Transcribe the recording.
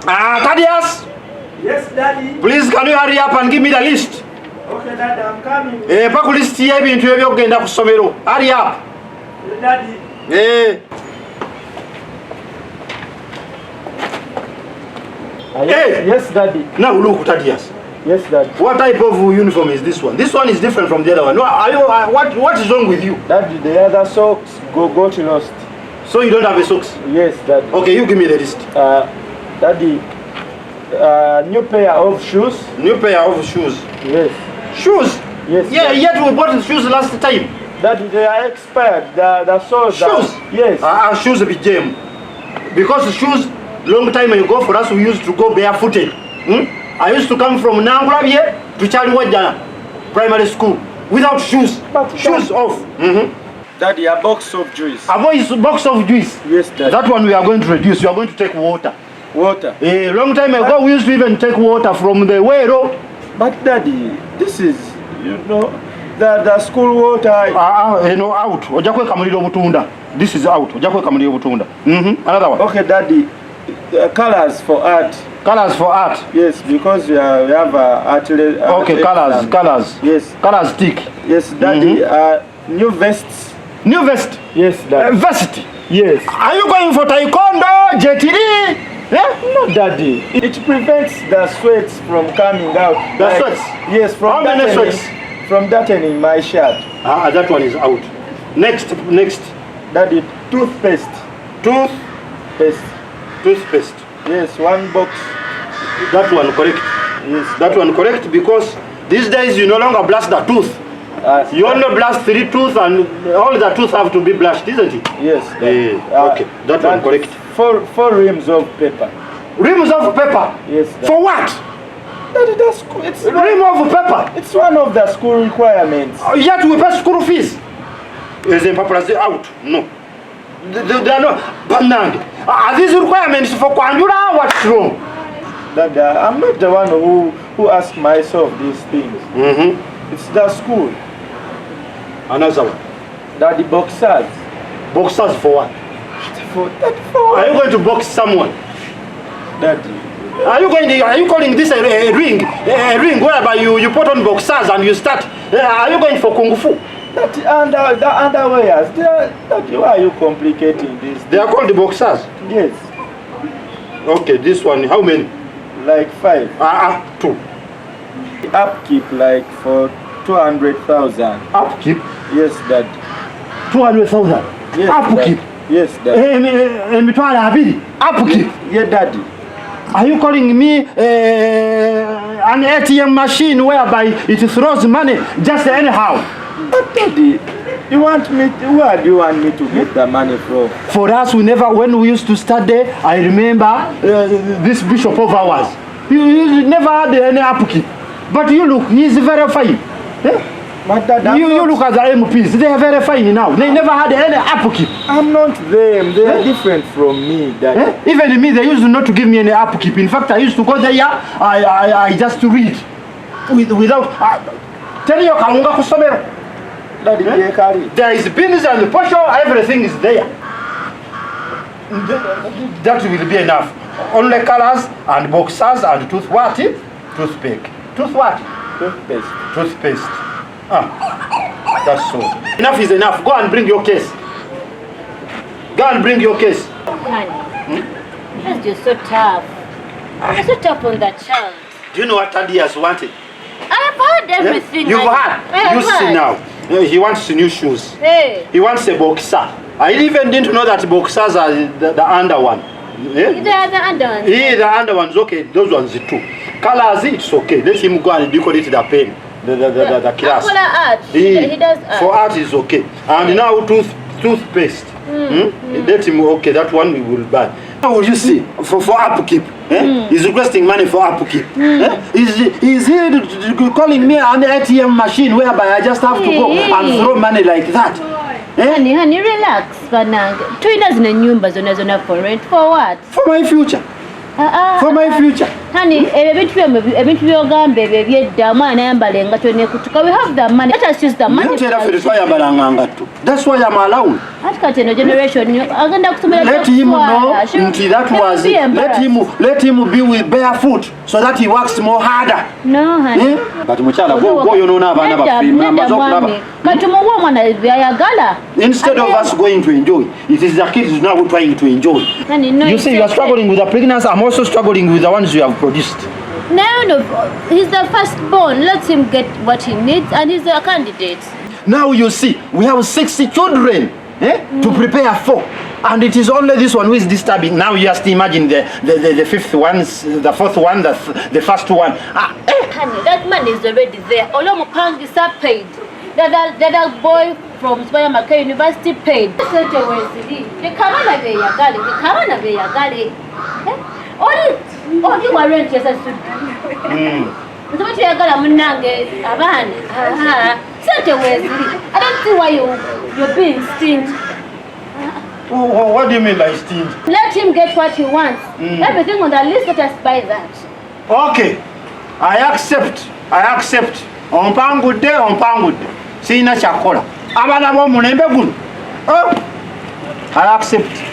Thaddeus! Yes, Daddy. Please, can you hurry up and give me the list? Okay, Daddy, I'm coming. Paku list ye ebintu ebyokugenda ku ssomero. Hurry up. Daddy. Hey, Yes, Daddy. now look, Thaddeus. Yes, Daddy. What type of uniform is this one? This one is different from the other one. What is wrong with you? Daddy, the other socks got lost. So you don't have a socks? Yes, Daddy. Okay, you give me the list. Daddy, new pair of shoes. New pair of shoes. Yes. Shoes? Yes. Yeah, Daddy. yet we bought the shoes last time. Daddy, they are expired. The soles. Shoes? Yes. Shoes be jam. Because shoes, long time ago for us, we used to go barefooted. I used to come from Nangula here to Chaliwajana Primary School without shoes. But shoes off. Daddy, a box of juice. A box of juice. Yes, Daddy. That one we are going to reduce. We are going to take water. Water. A long time ago, we used to even take water from the well. But Daddy, this is, the school water. Out. Ojakwe kamuliro butunda. This is out. Ojakwe kamuliro butunda. Another one. Okay, Daddy, colors for art. Colors for art. Yes, because we have art. Okay, colors. Yes. Colors stick. Yes, Daddy. New vests. New vest. Yes, Daddy. Vest. Yes. Are you going for taekwondo, jetiri? No, Daddy. It prevents the sweats from coming out. The sweats? Yes, How many sweats? From darkening my shirt. That one is out. Next. Daddy, toothpaste. Toothpaste. Yes, one box. That one correct. Yes. That one correct because these days you no longer brush the tooth. You only brush 3 teeth and all the teeth have to be brushed, isn't it? Yes. Okay, that one correct. 4 rims of paper. Rims of paper? Yes. For what? Daddy, it's rim of paper? It's one of the school requirements. Yet we pay school fees. Is the paparazzi out? No. They are not. Banang. Are these requirements for Kwandura? What's wrong? Daddy, I'm not the one who asked myself these things. It's the school. Another one. Daddy, boxers. Boxers for what? For Are you going to box someone? Daddy. Are you calling this a ring? A ring whereby you put on boxers and you start. Are you going for kung fu? Daddy, the underwears. Daddy, why are you complicating this? They are called the boxers. Yes. Okay, this one. How many? Like 5. 2. Upkeep like for 200,000. Upkeep? Yes, Daddy. 200,000. Yes, upkeep. Daddy. Yes, Daddy. Upkeep. Yeah, Daddy. Are you calling me an ATM machine whereby it throws money just anyhow? But Daddy, where do you want me to get the money from? For us, when we used to study, I remember this bishop of ours. He never had any upkeep. But you look, he is very fine. But Daddy, you look at the MPs, they are very fine now. They never had any upkeep. I'm not them. They are different from me, Daddy. Even me, they used not to give me any upkeep. In fact, I used to go there, I just to read. Without... tell you, Daddy, there is beans and posho, everything is there. That will be enough. Only colors and boxers and tooth what? Toothpick. Tooth what? Toothpaste. That's so. Enough is enough. Go and bring your case. Honey, that's just so tough. You're so tough on that child. Do you know what Thaddeus wanted? I've heard everything. You've heard? You see now. He wants new shoes. Hey. He wants a boxer. I even didn't know that boxers are the under one. They are the under ones. Yeah, the under ones, okay. Those ones are 2. Colors, it's okay. Let him go and decorate the pen. The class. Art. He does art. For art is okay. And now toothpaste. Let him, okay, that one we will buy. How will you see? For upkeep. He's requesting money for upkeep. Is he calling me an ATM machine whereby I just have to go and throw money like that? Honey, relax, Banang. 2 years in a nyumba zona for rent. For what? For my future. For my future. Honey, ebintu byogamba ebyo ebyedda omwana ayambala engatto n'ekutuka. We have the money. Let us use the money. That's why I'm allowed. Ati kati eno generation agenda kusomera. Let him know until that was it. Let him be with barefoot so that he works more harder. No, honey. But muchala go yonona abaana baffe. Kati muwe omwana byayagala. Instead of us going to enjoy, it is the kids now trying to enjoy. Honey, no. You see, you are struggling with the pregnancy. I'm also struggling with the ones you have produced. No, he's the firstborn. Let him get what he needs, and he's a candidate. Now you see, we have 60 children to prepare for, and it is only this one who is disturbing. Now you just imagine the fifth one, the fourth one, the first one. Honey, that man is already there. Olomo Pangisa paid. The other boy from Spayamaka University paid. The Kamana Veyagale. Only warrant yes as to what you are going to such a way. I don't see why you're being stingy. What do you mean by stingy? Let him get what he wants. Everything on the list, let us buy that. Okay, I accept. On Pangude. Sina chakola. Abana bo mulembe guno. I accept.